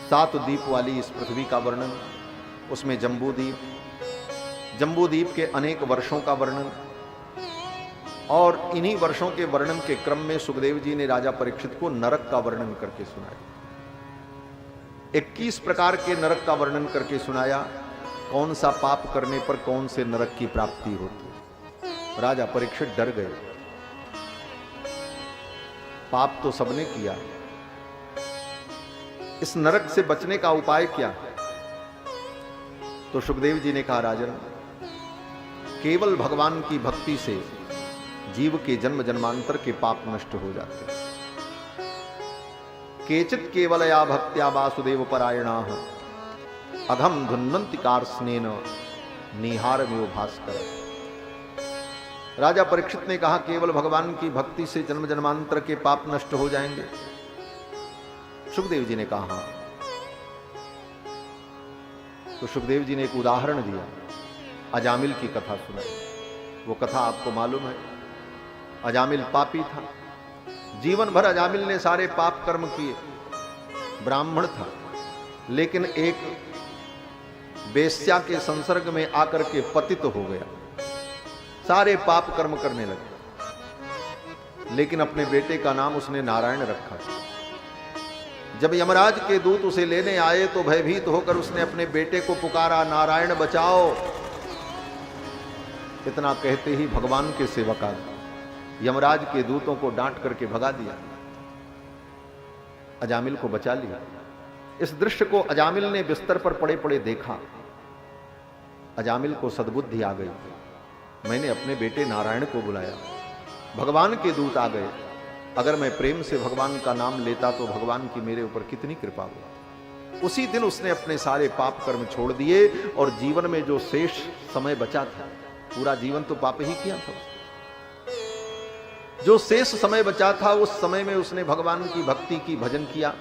7 द्वीप वाली इस पृथ्वी का वर्णन, उसमें जम्बूद्वीप, जम्बूद्वीप के अनेक वर्षों का वर्णन, और इन्हीं वर्षों के वर्णन के क्रम में सुखदेव जी ने राजा परीक्षित को नरक का वर्णन करके सुनाया। 21 प्रकार के नरक का वर्णन करके सुनाया, कौन सा पाप करने पर कौन से नरक की प्राप्ति होती। राजा परीक्षित डर गए, पाप तो सबने किया, इस नरक से बचने का उपाय क्या। तो सुखदेव जी ने कहा, राजन, केवल भगवान की भक्ति से जीव के जन्म जन्मांतर के पाप नष्ट हो जाते हैं। केचित केवलया भक्त्या वासुदेव परायणाः अघम धुन्वन्ति कार्ष्णेन निहारमेव भास्कर। राजा परीक्षित ने कहा, केवल भगवान की भक्ति से जन्म जन्मांतर के पाप नष्ट हो जाएंगे। सुखदेव जी ने कहा हाँ। तो सुखदेव जी ने एक उदाहरण दिया, अजामिल की कथा सुनाई। वो कथा आपको मालूम है, अजामिल पापी था, जीवन भर अजामिल ने सारे पाप कर्म किए, ब्राह्मण था, लेकिन एक वेश्या के संसर्ग में आकर के पतित हो गया, सारे पाप कर्म करने लगे। लेकिन अपने बेटे का नाम उसने नारायण रखा। जब यमराज के दूत उसे लेने आए तो भयभीत होकर उसने अपने बेटे को पुकारा, नारायण बचाओ। इतना कहते ही भगवान के सेवक आ गए, यमराज के दूतों को डांट करके भगा दिया, अजामिल को बचा लिया। इस दृश्य को अजामिल ने बिस्तर पर पड़े पड़े देखा। अजामिल को सद्बुद्धि आ गई, मैंने अपने बेटे नारायण को बुलाया, भगवान के दूत आ गए, अगर मैं प्रेम से भगवान का नाम लेता तो भगवान की मेरे ऊपर कितनी कृपा हुई। उसी दिन उसने अपने सारे पाप कर्म छोड़ दिए और जीवन में जो शेष समय बचा था, पूरा जीवन तो पाप ही किया था, जो शेष समय बचा था उस समय में उसने भगवान की भक्ति की, भजन किया।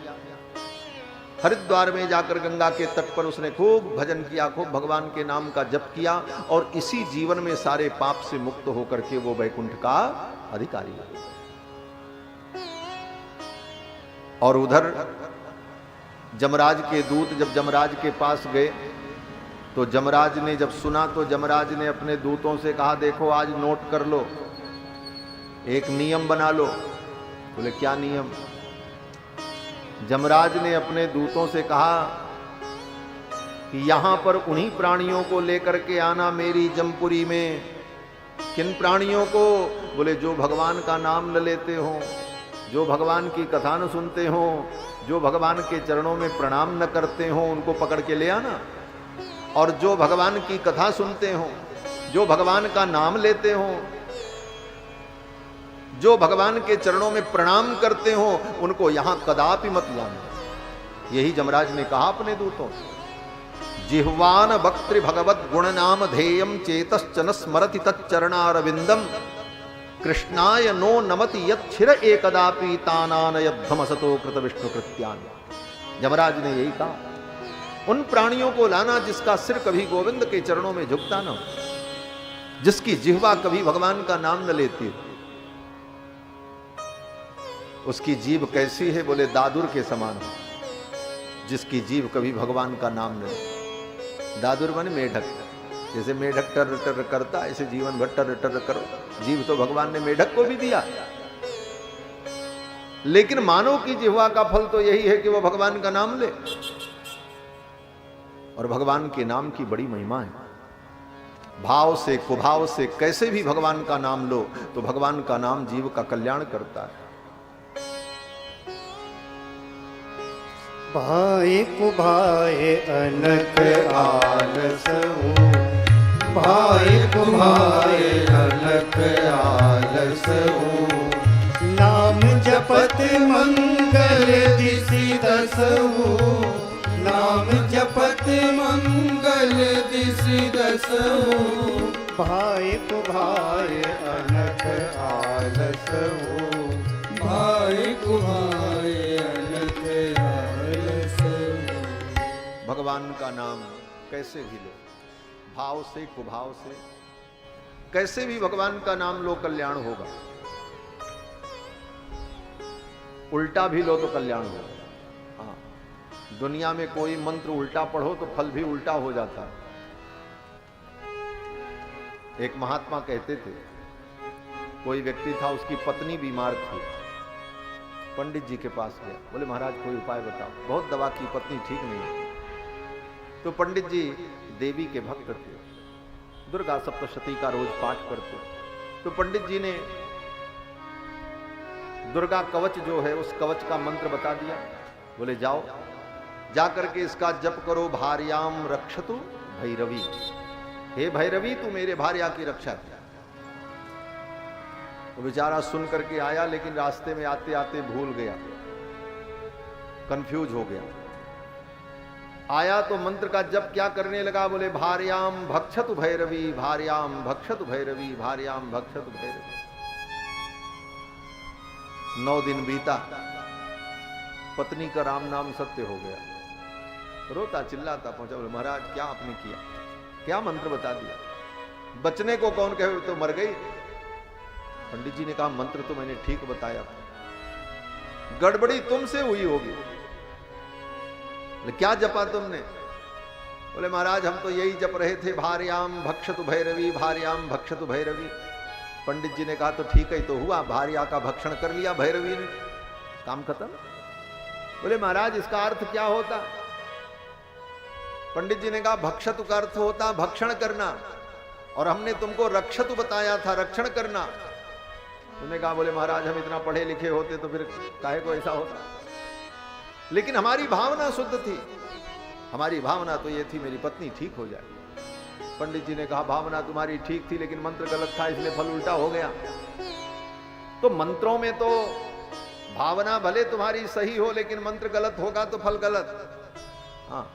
हरिद्वार में जाकर गंगा के तट पर उसने खूब भजन किया, खूब भगवान के नाम का जप किया, और इसी जीवन में सारे पाप से मुक्त होकर के वो वैकुंठ का अधिकारी बना। और उधर जमराज के दूत जब जमराज के पास गए तो जमराज ने जब सुना तो जमराज ने अपने दूतों से कहा, देखो आज नोट कर लो, एक नियम बना लो। बोले क्या नियम? जमराज ने अपने दूतों से कहा कि यहां पर उन्हीं प्राणियों को लेकर के आना मेरी जमपुरी में। किन प्राणियों को? बोले जो भगवान का नाम न लेते हो, जो भगवान की कथा न सुनते हो, जो भगवान के चरणों में प्रणाम न करते हो, उनको पकड़ के ले आना। और जो भगवान की कथा सुनते हो, जो भगवान का नाम लेते हो, जो भगवान के चरणों में प्रणाम करते हो, उनको यहां कदापि मत लाना। यही जमराज ने कहा अपने दूतों से। जिह्वान वक्त्र भगवत गुण नाम ध्येयम चेतश्चन स्मरति तच्चरणारविंदम कृष्णाय नो नमति यच्छिर एकदापि तानान यद्धमसतो कृत विष्णु कृत्यान। जमराज ने यही कहा, उन प्राणियों को लाना जिसका सिर कभी गोविंद के चरणों में झुकता न हो, जिसकी जिह्वा कभी भगवान का नाम न लेती। उसकी जीभ कैसी है? बोले दादुर के समान हो, जिसकी जीभ कभी भगवान का नाम न ले। दादुर माने मेढक, जैसे मेढक टर टर करता ऐसे जीवन भर टर टर करो। जीव तो भगवान ने मेढक को भी दिया, लेकिन मानव की जिह्वा का फल तो यही है कि वह भगवान का नाम ले। और भगवान के नाम की बड़ी महिमा है। भाव से कुभाव से कैसे भी भगवान का नाम लो तो भगवान का नाम जीव का कल्याण करता है। भाई कुभाए अनक आलस हूँ, भाई कुभाए अनक आलस हूँ। नाम जपत मंगल दिसि दसहु, नाम जपत मंगल दिसि दसहु। भाई कुभाए अनक आलस हूँ, भाई कुभाए भगवान का नाम कैसे भी लो, भाव से कुभाव से कैसे भी भगवान का नाम लो, कल्याण होगा। उल्टा भी लो तो कल्याण होगा। हाँ, दुनिया में कोई मंत्र उल्टा पढ़ो तो फल भी उल्टा हो जाता है। एक महात्मा कहते थे, कोई व्यक्ति था, उसकी पत्नी बीमार थी, पंडित जी के पास गया, बोले महाराज कोई उपाय बताओ, बहुत दवा की, पत्नी ठीक नहीं। तो पंडित जी देवी के भक्त थे, दुर्गा सप्तशती का रोज पाठ करते। तो पंडित जी ने दुर्गा कवच जो है उस कवच का मंत्र बता दिया। बोले जाओ, जा करके इसका जप करो, भार्याम रक्षतु भैरवी, हे भैरवी तू मेरे भार्या की रक्षा कर। तो बेचारा सुन करके आया, लेकिन रास्ते में आते आते भूल गया, कंफ्यूज हो गया। आया तो मंत्र का जप क्या करने लगा, बोले भार्याम भक्षतु भैरवी, भार्याम भक्षतु भैरवी, भार्याम भक्षतु भैरवी। 9 दिन बीता, पत्नी का राम नाम सत्य हो गया। रोता चिल्लाता पहुंचा, बोले महाराज क्या आपने किया, क्या मंत्र बता दिया, बचने को कौन कहे, तो मर गई। पंडित जी ने कहा मंत्र तो मैंने ठीक बताया, गड़बड़ी तुमसे हुई होगी, क्या जपा तुमने। बोले महाराज हम तो यही जप रहे थे, भार्याम भक्षतु भैरवी, भार्याम भक्षतु भैरवी। पंडित जी ने कहा तो ठीक है, तो हुआ, भार्या का भक्षण कर लिया भैरवी ने, काम खत्म। बोले महाराज इसका अर्थ क्या होता। पंडित जी ने कहा भक्षतु का अर्थ होता भक्षण करना, और हमने तुमको रक्षतु बताया था, रक्षण करना। तुमने कहा बोले महाराज हम इतना पढ़े लिखे होते तो फिर काहे को ऐसा होता। लेकिन हमारी भावना शुद्ध थी, हमारी भावना तो ये थी मेरी पत्नी ठीक हो जाए। पंडित जी ने कहा भावना तुम्हारी ठीक थी, लेकिन मंत्र गलत था, इसलिए फल उल्टा हो गया। तो मंत्रों में तो भावना भले तुम्हारी सही हो, लेकिन मंत्र गलत होगा तो फल गलत। हाँ,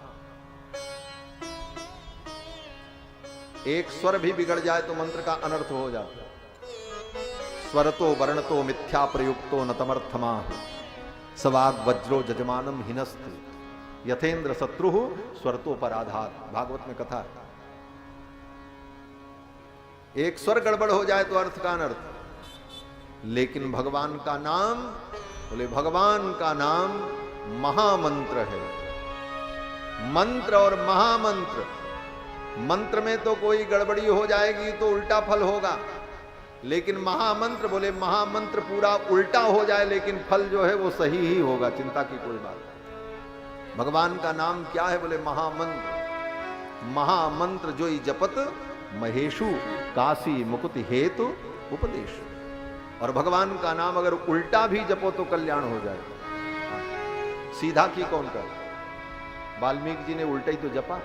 एक स्वर भी बिगड़ जाए तो मंत्र का अनर्थ हो जाता। स्वरतो वर्णतो मिथ्या प्रयुक्तो न तमर्थमाह, सवाग वज्रो जजमानम हिनस्ति, यथेंद्र शत्रु स्वरतो पर आधार। भागवत में कथा है, एक स्वर गड़बड़ हो जाए तो अर्थ का अनर्थ। लेकिन भगवान का नाम, बोले भगवान का नाम महामंत्र है। मंत्र और महामंत्र, मंत्र में तो कोई गड़बड़ी हो जाएगी तो उल्टा फल होगा, लेकिन महामंत्र, बोले महामंत्र पूरा उल्टा हो जाए लेकिन फल जो है वो सही ही होगा, चिंता की कोई बात नहीं। भगवान का नाम क्या है, बोले महामंत्र। महामंत्र जो ही जपत महेशु काशी मुकुति हेतु उपदेश। और भगवान का नाम अगर उल्टा भी जपो तो कल्याण हो जाए, सीधा की कौन कर। वाल्मीकि जी ने उल्टा ही तो जपा,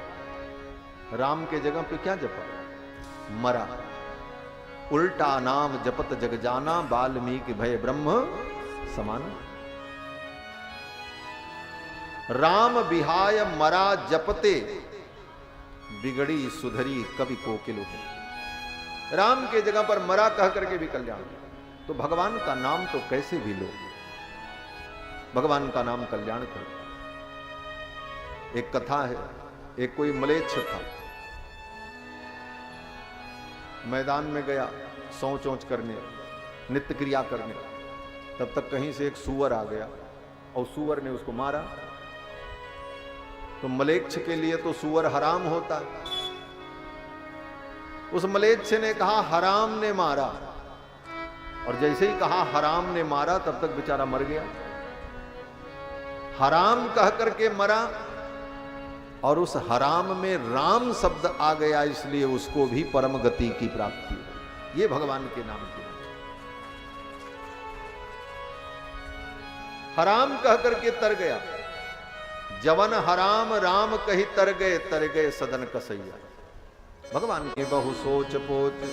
राम के जगह पे क्या जपा, मरा। उल्टा नाम जपत जग जाना, वाल्मीकि भय ब्रह्म समान। राम बिहाय मरा जपते, बिगड़ी सुधरी कवि कोकिल। राम के जगह पर मरा कह करके भी कल्याण। तो भगवान का नाम तो कैसे भी लो, भगवान का नाम कल्याण करो। एक कथा है, एक कोई मलेच्छ था, मैदान में गया शौच औच करने, नित्य क्रिया करने। तब तक कहीं से एक सूअर आ गया और सूअर ने उसको मारा। तो मलेच्छ के लिए तो सूअर हराम होता। उस मलेच्छ ने कहा हराम ने मारा, और जैसे ही कहा हराम ने मारा तब तक बेचारा मर गया। हराम कह करके मरा, और उस हराम में राम शब्द आ गया, इसलिए उसको भी परम गति की प्राप्ति हुई। ये भगवान के नाम की। हराम कह करके तर गया, जवन हराम राम कही तर गए सदन कसैया। भगवान के बहु सोच पोच,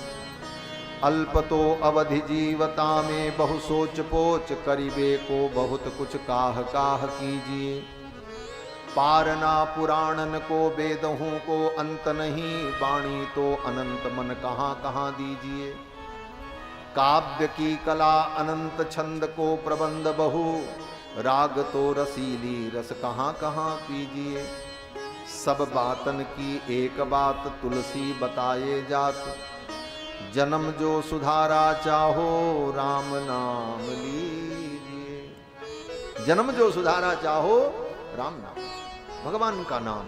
अल्पतो अवधि जीवता में बहु सोच पोच, करीबे को बहुत कुछ काह काह कीजिए। पारना पुराणन को वेदहूं को अंत नहीं, वाणी तो अनंत मन कहां कहां दीजिए। काव्य की कला अनंत छंद को प्रबंध बहु, राग तो रसीली रस कहां कहां पीजिए। सब बातन की एक बात तुलसी बताए जात, जन्म जो सुधारा चाहो राम नाम लीजिए। जन्म जो सुधारा चाहो राम नाम। भगवान का नाम,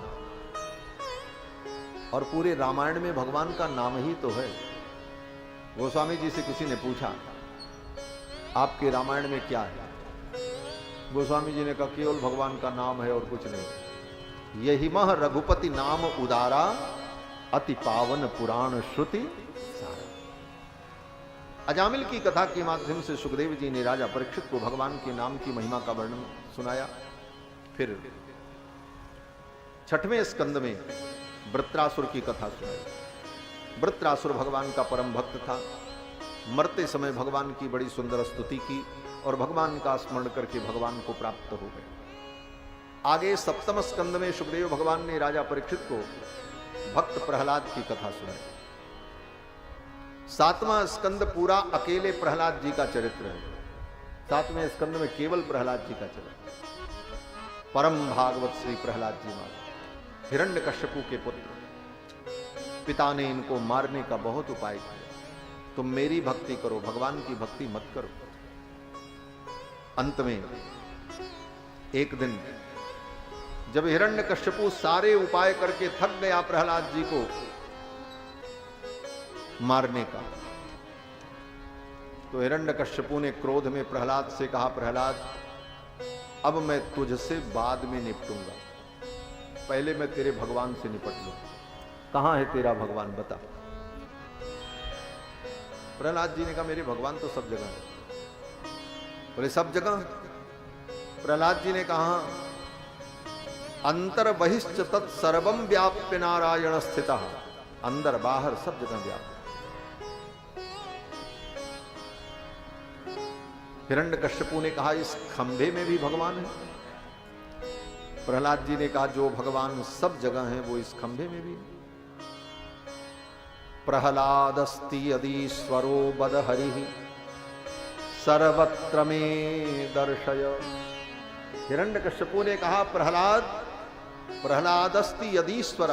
और पूरे रामायण में भगवान का नाम ही तो है। गोस्वामी जी से किसी ने पूछा आपके रामायण में क्या है? गोस्वामी जी ने कहा केवल भगवान का नाम है और कुछ नहीं। यही मह रघुपति नाम उदारा, अति पावन पुराण श्रुति सारा। अजामिल की कथा के माध्यम से सुखदेव जी ने राजा परीक्षित को भगवान के नाम की महिमा का वर्णन सुनाया। फिर छठवें स्कंद में वृत्रासुर की कथा सुनाई। वृत्रासुर भगवान का परम भक्त था। मरते समय भगवान की बड़ी सुंदर स्तुति की और भगवान का स्मरण करके भगवान को प्राप्त हो गए। आगे सप्तम स्कंद में सुखदेव भगवान ने राजा परीक्षित को भक्त प्रहलाद की कथा सुनाई। सातवां स्कंद पूरा अकेले प्रहलाद जी का चरित्र है। सातवें स्कंद में केवल प्रहलाद जी का चरित्र। परम भागवत श्री प्रहलाद जी महाराज हिरण्यकश्यपु के पुत्र, पिता ने इनको मारने का बहुत उपाय किया। तुम मेरी भक्ति करो, भगवान की भक्ति मत करो। अंत में एक दिन जब हिरण्यकश्यपु सारे उपाय करके थक गया प्रहलाद जी को मारने का, तो हिरण्यकश्यपु ने क्रोध में प्रहलाद से कहा, प्रहलाद अब मैं तुझसे बाद में निपटूंगा, पहले मैं तेरे भगवान से निपट लूं। कहां है तेरा भगवान बता। प्रहलाद जी ने कहा मेरे भगवान तो सब जगह है। बोले सब जगह? प्रहलाद जी ने कहा अंतर बहिश्च तत्सर्वम व्याप्य नारायण स्थितः, अंदर बाहर सब जगह व्याप्त। हिरण्यकश्यपु ने कहा इस खंभे में भी भगवान है? प्रहलाद जी ने कहा जो भगवान सब जगह है वो इस खंभे में भी है। प्रहलादस्ति यदीश्वरो बदहरि सर्वत्र में दर्शय। हिरण्यकश्यपु ने कहा प्रहलादस्ति यदीश्वर,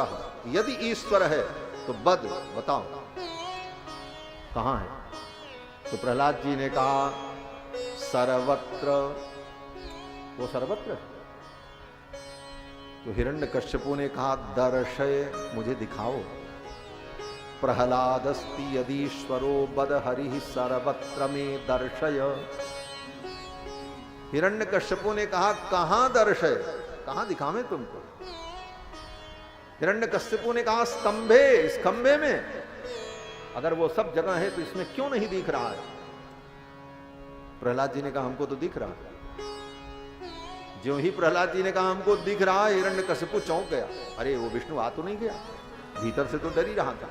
यदि ईश्वर है तो बद बताओ कहां है? तो प्रहलाद जी ने कहा सर्वत्र। वो सर्वत्र। तो हिरण्यकश्यपु ने कहा दर्शय, मुझे दिखाओ। प्रहलादस्ति यदीश्वरो बदहरि सर्वत्र में दर्शय। हिरण्यकश्यपु ने कहा कहां दर्शय, कहां दिखावें तुमको? हिरण्यकश्यपु ने कहा स्तंभे, इस खंभे में। अगर वो सब जगह है तो इसमें क्यों नहीं दिख रहा है? प्रहलाद जी ने कहा हमको तो दिख रहा है। ज्यों ही प्रहलाद जी ने कहा हमको दिख रहा है, हिरण्यकश्यपु चौंक गया। अरे वो विष्णु आ तो नहीं गया? भीतर से तो डर ही रहा था।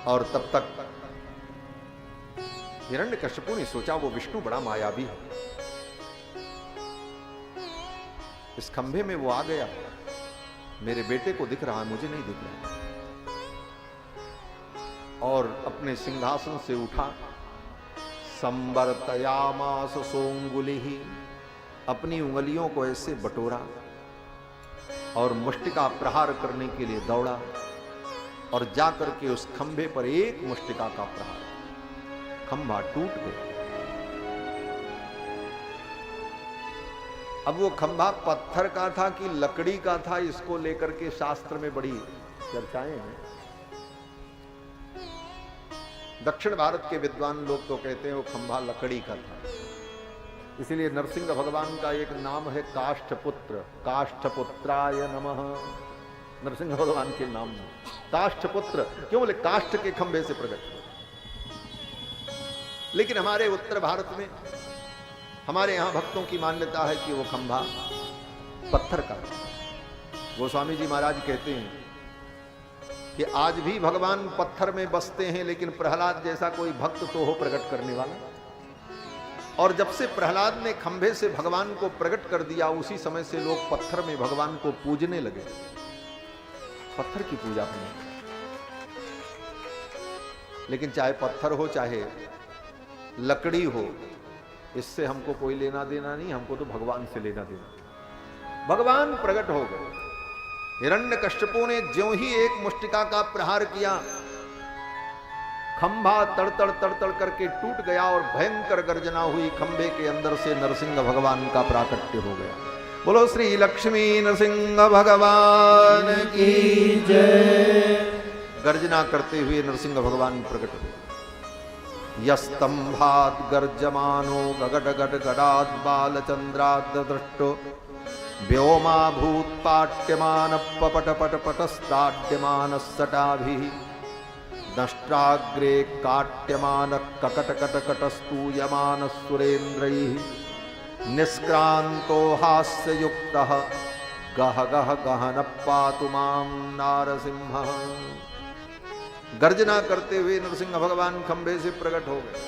और तब तक हिरण्यकश्यपु ने सोचा वो विष्णु बड़ा मायावी है। इस खंभे में वो आ गया, मेरे बेटे को दिख रहा है, मुझे नहीं दिख रहा। और अपने सिंहासन से उठा, संवर्तयामास सोंगुलिहि, अपनी उंगलियों को ऐसे बटोरा और मुष्टिका प्रहार करने के लिए दौड़ा और जाकर के उस खंभे पर एक मुष्टिका का प्रहार, खंभा टूट गया। अब वो खंभा पत्थर का था कि लकड़ी का था, इसको लेकर के शास्त्र में बड़ी चर्चाएं हैं। दक्षिण भारत के विद्वान लोग तो कहते हैं वो खंभा लकड़ी का था। इसलिए नरसिंह भगवान का एक नाम है काष्ठपुत्र, काष्ठपुत्राय नमः। नरसिंह भगवान के नाम में काष्ठपुत्र क्यों? बोले काष्ठ के खंभे से प्रकट हुए। लेकिन हमारे उत्तर भारत में, हमारे यहां भक्तों की मान्यता है कि वो खंभा पत्थर का। गोस्वामी जी महाराज कहते हैं कि आज भी भगवान पत्थर में बसते हैं, लेकिन प्रहलाद जैसा कोई भक्त तो हो प्रकट करने वाला। और जब से प्रहलाद ने खंभे से भगवान को प्रकट कर दिया, उसी समय से लोग पत्थर में भगवान को पूजने लगे, पत्थर की पूजा करने। लेकिन चाहे पत्थर हो चाहे लकड़ी हो, इससे हमको कोई लेना देना नहीं, हमको तो भगवान से लेना देना। भगवान प्रकट हो गए। हिरण्यकश्यपु ने ज्यों ही एक मुष्टिका का प्रहार किया, खंभा तड़तड़ तड़तड़ करके टूट गया और भयंकर गर्जना हुई। खंभे के अंदर से नरसिंह भगवान का प्राकट्य हो गया। बोलो श्री लक्ष्मी नरसिंह भगवान की जय। गर्जना करते हुए नरसिंह भगवान प्रकट हुए। यस्तंभात गर्जमानो गगट गट गडाद बालचंद्राद दृष्टो व्योमा भूत पाट्यमान पपट पट पटस्ताड्यमान सटाभि दष्ट्राग्रे काट्यमान ककट कट कटस्तूयमान सुरेन्द्रैः निष्क्रांतो हास्य युक्तः गह गह गहन पातु मां नारसिंह। गर्जना करते हुए नरसिंह भगवान खंबे से प्रकट हो गए।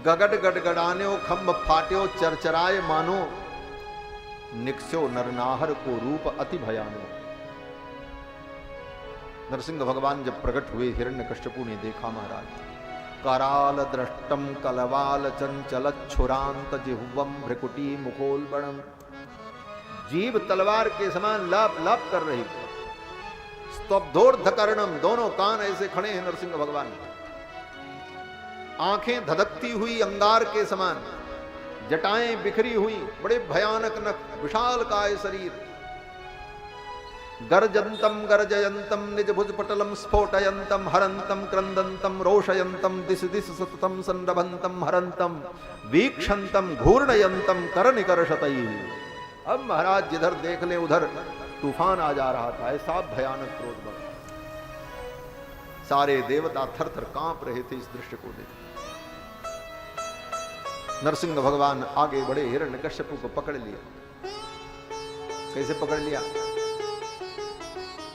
गगट गड़गड़ान्यो खंब फाट्यो चरचराय मानो निक्स्यो नरनाहर को रूप अति भयानो। नरसिंह भगवान जब प्रकट हुए हिरण्यकश्यपु ने देखा महाराज कराल दृष्टम कलवाल चंचल छुरांत जिह्वम भ्रिकुटी मुखोलबणम। जीव तलवार के समान लाप लाप कर रही थी। स्तब्धोर्धकर्णम दोनों कान ऐसे खड़े हैं नरसिंह भगवान। आंखें धधकती हुई अंगार के समान, जटाएं बिखरी हुई, बड़े भयानक नख, विशाल काय शरीर। गर्जंतम गर्जयंतम निज भुज पटलम स्फोटयंतम हरंतम क्रंदंतम रोषयंतम दिश दिश सततम संरभंतम हरंतम वीक्षंतम घूर्णयंतम करनिकर्षतई। अब महाराज जिधर देख ले उधर तूफान आ जा रहा था। ऐसा भयानक क्रोध बना, सारे देवता थर थर कांप रहे थे इस दृश्य को देख। नरसिंह भगवान आगे बढ़े, हिरण्यकश्यपु को पकड़ लिया। कैसे पकड़ लिया?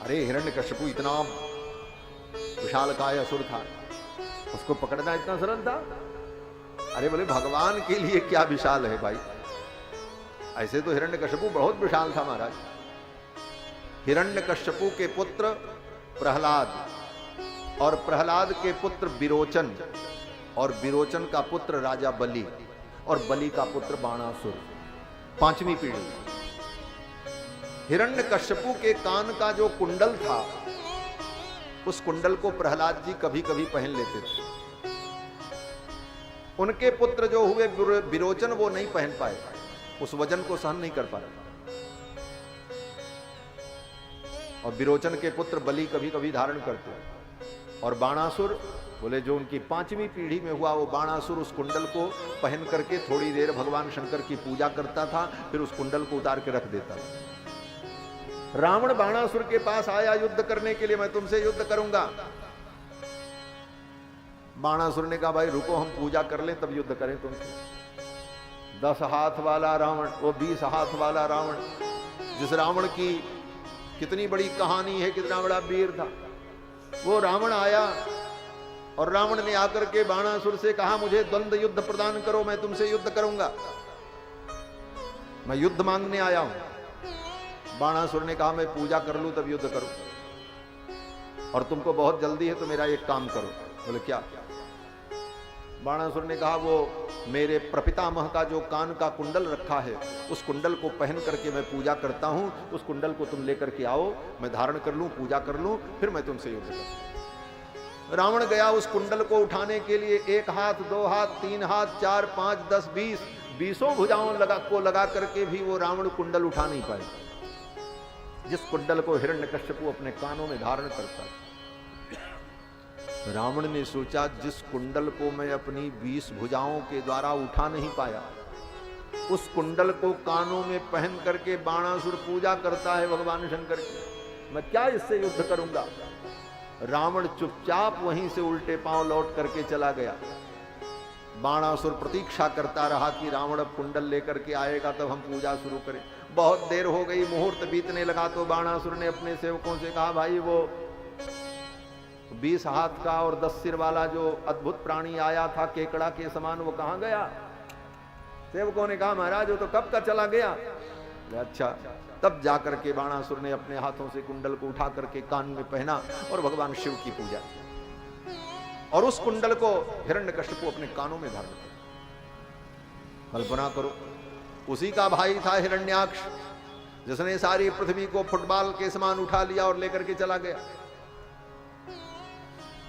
अरे हिरण्यकश्यपु इतना विशालकाय असुर था, उसको पकड़ना इतना सरल था? अरे बोले भगवान के लिए क्या विशाल है भाई। ऐसे तो हिरण्यकश्यपु बहुत विशाल था महाराज। हिरण्यकश्यपु के पुत्र प्रहलाद और प्रहलाद के पुत्र विरोचन और विरोचन का पुत्र राजा बलि और बलि का पुत्र बाणासुर, पांचवी पीढ़ी। हिरण्यकश्यपु के कान का जो कुंडल था उस कुंडल को प्रहलाद जी कभी कभी पहन लेते थे। उनके पुत्र जो हुए विरोचन वो नहीं पहन पाए, उस वजन को सहन नहीं कर पाए। और विरोचन के पुत्र बलि कभी कभी धारण करते। और बाणासुर बोले जो उनकी पांचवी पीढ़ी में हुआ वो बाणासुर उस कुंडल को पहन करके थोड़ी देर भगवान शंकर की पूजा करता था, फिर उस कुंडल को उतार के रख देता था। रावण बाणासुर के पास आया युद्ध करने के लिए, मैं तुमसे युद्ध करूंगा। बाणासुर ने कहा भाई रुको, हम पूजा कर लें तब युद्ध करें तुमसे। 10 हाथ वाला रावण, वो 20 हाथ वाला रावण, जिस रावण की कितनी बड़ी कहानी है, कितना बड़ा वीर था। वो रावण आया और रावण ने आकर के बाणासुर से कहा मुझे द्वंद्व युद्ध प्रदान करो, मैं तुमसे युद्ध करूंगा, मैं युद्ध मांगने आया हूं। बाणासुर ने कहा मैं पूजा कर लूं तब युद्ध करूं, और तुमको बहुत जल्दी है तो मेरा एक काम करो। बोले क्या? बाणासुर ने कहा वो मेरे प्रपितामह का जो कान का कुंडल रखा है उस कुंडल को पहन करके मैं पूजा करता हूं, उस कुंडल को तुम लेकर के आओ, मैं धारण कर लूं, पूजा कर लूं, फिर मैं तुमसे युद्ध करूं। रावण गया उस कुंडल को उठाने के लिए। 1 हाथ 2 हाथ 3 हाथ 4 5 10 20 20 भुजाओं लगा करके भी वो रावण कुंडल उठा नहीं पाए, जिस कुंडल को हिरण्यकश्यपु अपने कानों में धारण करता। रावण ने सोचा जिस कुंडल को मैं अपनी 20 भुजाओं के द्वारा उठा नहीं पाया, उस कुंडल को कानों में पहन करके बाणासुर पूजा करता है भगवान शंकर की, मैं क्या इससे युद्ध करूंगा। रावण चुपचाप वहीं से उल्टे पांव लौट करके चला गया। बाणासुर प्रतीक्षा करता रहा कि रावण अब कुंडल लेकर के आएगा तब हम पूजा शुरू करें। बहुत देर हो गई, मुहूर्त बीतने लगा तो बाणासुर ने अपने सेवकों से कहा भाई वो 20 हाथ का और 10 सिर वाला जो अद्भुत प्राणी आया था केकड़ा के समान, वो कहां गया? सेवकों ने कहा महाराज वो तो कब का चला गया। अच्छा, तब जाकर के बाणासुर ने अपने हाथों से कुंडल को उठा करके कान में पहना और भगवान शिव की पूजा की, और उस कुंडल को हिरण्यकश्यपु अपने कानों में धारण किया। कल्पना करो, उसी का भाई था हिरण्याक्ष, जिसने सारी पृथ्वी को फुटबॉल के समान उठा लिया और लेकर के चला गया।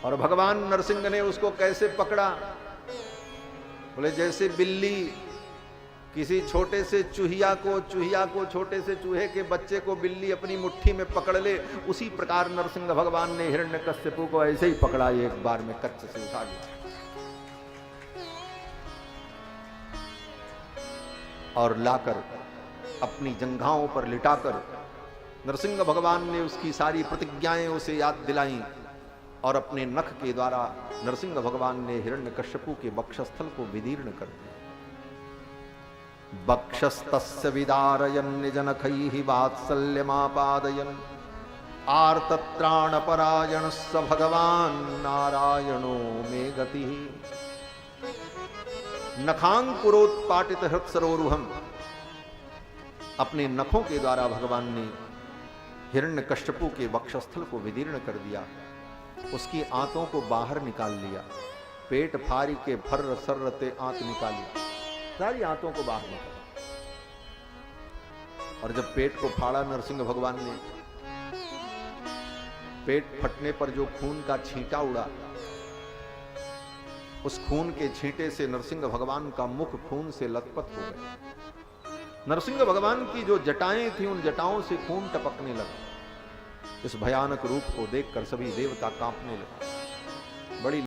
और भगवान नरसिंह ने उसको कैसे पकड़ा? बोले जैसे बिल्ली किसी छोटे से चूहिया को छोटे से चूहे के बच्चे को बिल्ली अपनी मुट्ठी में पकड़ ले, उसी प्रकार नरसिंह भगवान ने हिरण्यकश्यपु को ऐसे ही पकड़ा, एक बार में कच्च से उठा लिया और लाकर अपनी जंघाओं पर लिटाकर नरसिंह भगवान ने उसकी सारी प्रतिज्ञाएं उसे याद दिलाई और अपने नख के द्वारा नरसिंह भगवान ने हिरण्यकश्यपु के वक्षस्थल को विदीर्ण कर दिया। वक्षस्तस्य विदारयन् निजनखैः वात्सल्यमापादयन् आर्तत्राणपरायणः स भगवान् नारायणो मे गतिः। नखांकुरोत्पाटित हृत्सरोरुहम्, अपने नखों के द्वारा भगवान ने हिरण्यकश्यपु के वक्षस्थल को विदीर्ण कर दिया, उसकी आंतों को बाहर निकाल लिया, पेट फारी के फर्र सर्रते आंत निकाली, सारी आंतों को बाहर निकाला। और जब पेट को फाड़ा नरसिंह भगवान ने, पेट फटने पर जो खून का छींटा उड़ा, उस खून के छींटे से नरसिंह भगवान का मुख खून से लथपथ हो गया। नरसिंह भगवान की जो जटाएं थी, उन जटाओं से खून टपकने लगा। इस भयानक रूप को देखकर सभी देवता कांपने लगे।